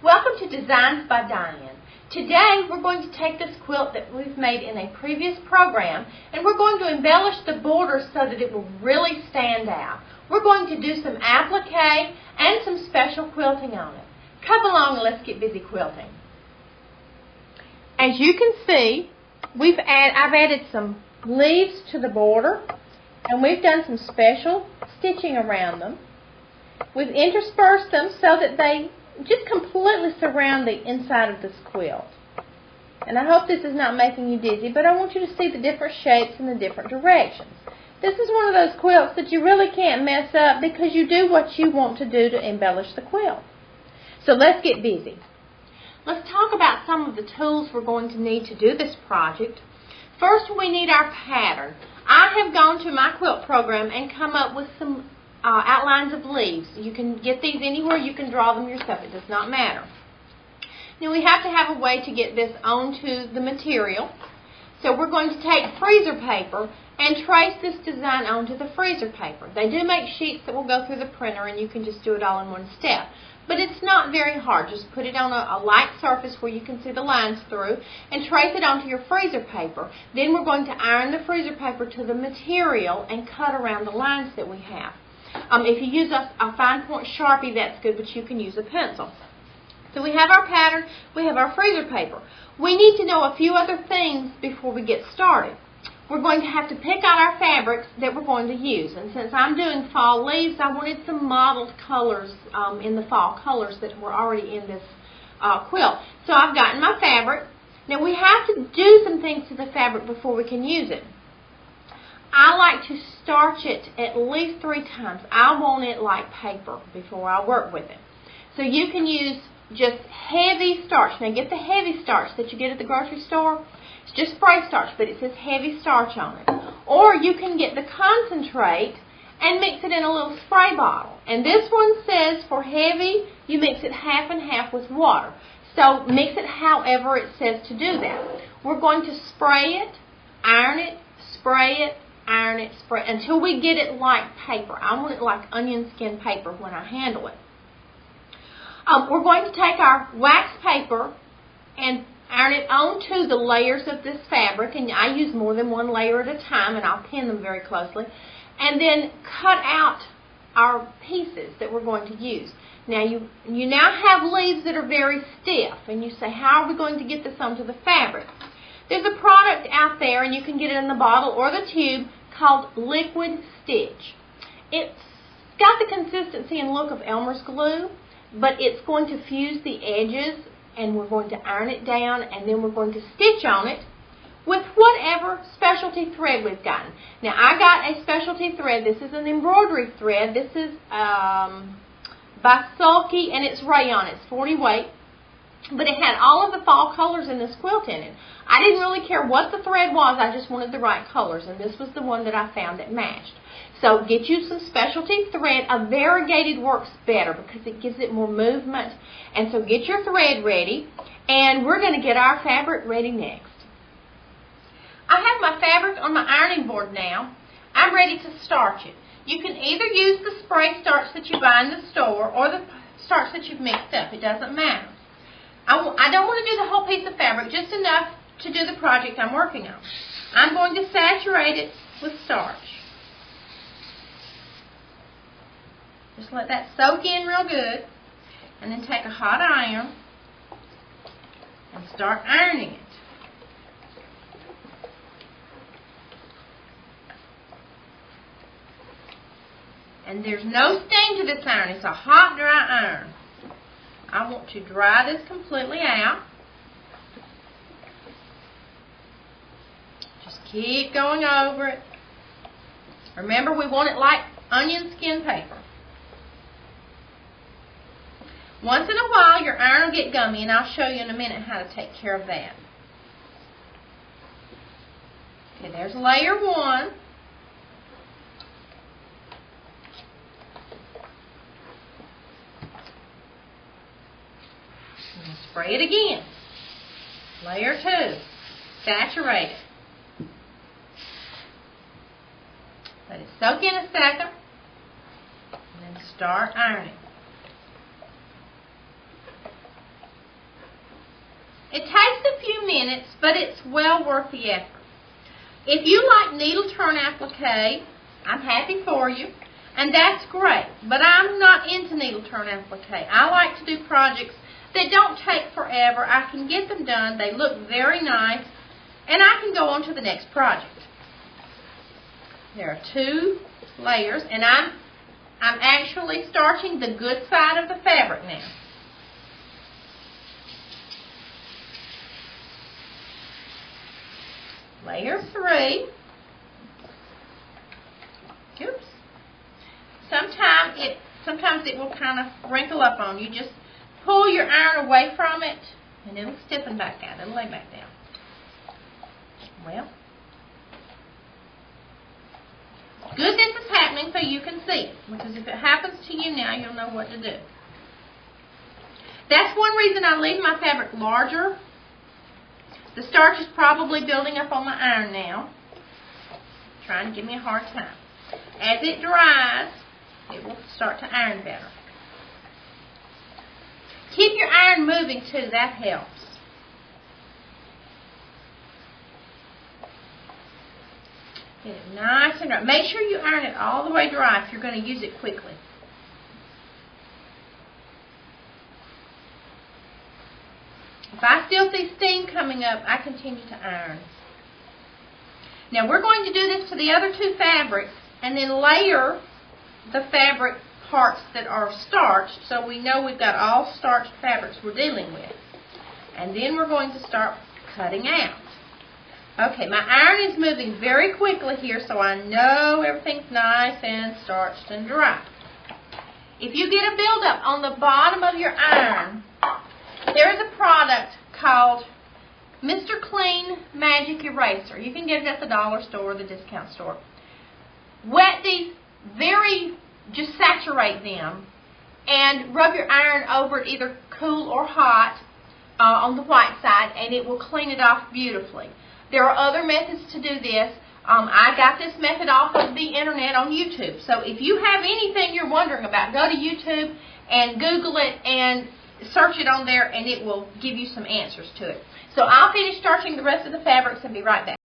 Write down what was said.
Welcome to Designs by Diane. Today we're going to take this quilt that we've made in a previous program and we're going to embellish the border so that it will really stand out. We're going to do some applique and some special quilting on it. Come along and let's get busy quilting. As you can see, I've added some leaves to the border and we've done some special stitching around them. We've interspersed them so that they just completely surround the inside of this quilt. And I hope this is not making you dizzy, but I want you to see the different shapes and the different directions. This is one of those quilts that you really can't mess up because you do what you want to do to embellish the quilt. So let's get busy. Let's talk about some of the tools we're going to need to do this project. First, we need our pattern. I have gone to my quilt program and come up with some outlines of leaves. You can get these anywhere. You can draw them yourself. It does not matter. Now we have to have a way to get this onto the material. So we're going to take freezer paper and trace this design onto the freezer paper. They do make sheets that will go through the printer and you can just do it all in one step. But it's not very hard. Just put it on a light surface where you can see the lines through and trace it onto your freezer paper. Then we're going to iron the freezer paper to the material and cut around the lines that we have. If you use a fine point Sharpie, that's good, but you can use a pencil. So we have our pattern, we have our freezer paper. We need to know a few other things before we get started. We're going to have to pick out our fabrics that we're going to use. And since I'm doing fall leaves, I wanted some modeled colors in the fall colors that were already in this quilt. So I've gotten my fabric. Now we have to do some things to the fabric before we can use it. I like to starch it at least 3 times. I want it like paper before I work with it. So you can use just heavy starch. Now get the heavy starch that you get at the grocery store. It's just spray starch, but it says heavy starch on it. Or you can get the concentrate and mix it in a little spray bottle. And this one says for heavy, you mix it half and half with water. So mix it however it says to do that. We're going to spray it, iron it, spray it, iron it, spray until we get it like paper. I want it like onion skin paper when I handle it. We're going to take our wax paper and iron it onto the layers of this fabric, and I use more than one layer at a time, and I'll pin them very closely, and then cut out our pieces that we're going to use. Now you now have leaves that are very stiff, and you say, how are we going to get this onto the fabric? There's a product out there, and you can get it in the bottle or the tube, called Liquid Stitch. It's got the consistency and look of Elmer's glue, but it's going to fuse the edges, and we're going to iron it down, and then we're going to stitch on it with whatever specialty thread we've gotten. Now, I got a specialty thread. This is an embroidery thread. This is by Sulky, and it's rayon. It's 40 weight. But it had all of the fall colors in this quilt in it. I didn't really care what the thread was. I just wanted the right colors, and this was the one that I found that matched. So get you some specialty thread. A variegated works better because it gives it more movement. And so get your thread ready, and we're going to get our fabric ready next. I have my fabric on my ironing board now. I'm ready to starch it. You can either use the spray starch that you buy in the store or the starch that you've mixed up. It doesn't matter. I don't want to do the whole piece of fabric, just enough to do the project I'm working on. I'm going to saturate it with starch. Just let that soak in real good, and then take a hot iron and start ironing it. And there's no steam to this iron. It's a hot, dry iron. I want to dry this completely out. Just keep going over it. Remember, we want it like onion skin paper. Once in a while, your iron will get gummy, and I'll show you in a minute how to take care of that. Okay, there's layer 1. And spray it again. Layer 2. Saturate it. Let it soak in a second. And then start ironing. It takes a few minutes, but it's well worth the effort. If you like needle turn applique, I'm happy for you, and that's great. But I'm not into needle turn applique. I like to do projects that don't take forever. I can get them done. They look very nice, and I can go on to the next project. There are 2 layers, and I'm actually starching the good side of the fabric now. Layer 3. Oops. Sometimes it will kind of wrinkle up on you. Just pull your iron away from it, and it'll stiffen back out. It'll lay back down. Well, good this is happening so you can see it, because if it happens to you now, you'll know what to do. That's one reason I leave my fabric larger. The starch is probably building up on my iron now, trying to give me a hard time. As it dries, it will start to iron better. Keep your iron moving too, that helps. Get it nice and dry. Make sure you iron it all the way dry if you're going to use it quickly. If I still see steam coming up, I continue to iron. Now we're going to do this to the other 2 fabrics and then layer the fabric parts that are starched so we know we've got all starched fabrics we're dealing with. And then we're going to start cutting out. Okay, my iron is moving very quickly here, so I know everything's nice and starched and dry. If you get a buildup on the bottom of your iron, there is a product called Mr. Clean Magic Eraser. You can get it at the dollar store or the discount store. Wet these just saturate them and rub your iron over it, either cool or hot, on the white side, and it will clean it off beautifully. There are other methods to do this. I got this method off of the internet on YouTube. So if you have anything you're wondering about, go to YouTube and Google it and search it on there, and it will give you some answers to it. So I'll finish starching the rest of the fabrics and be right back.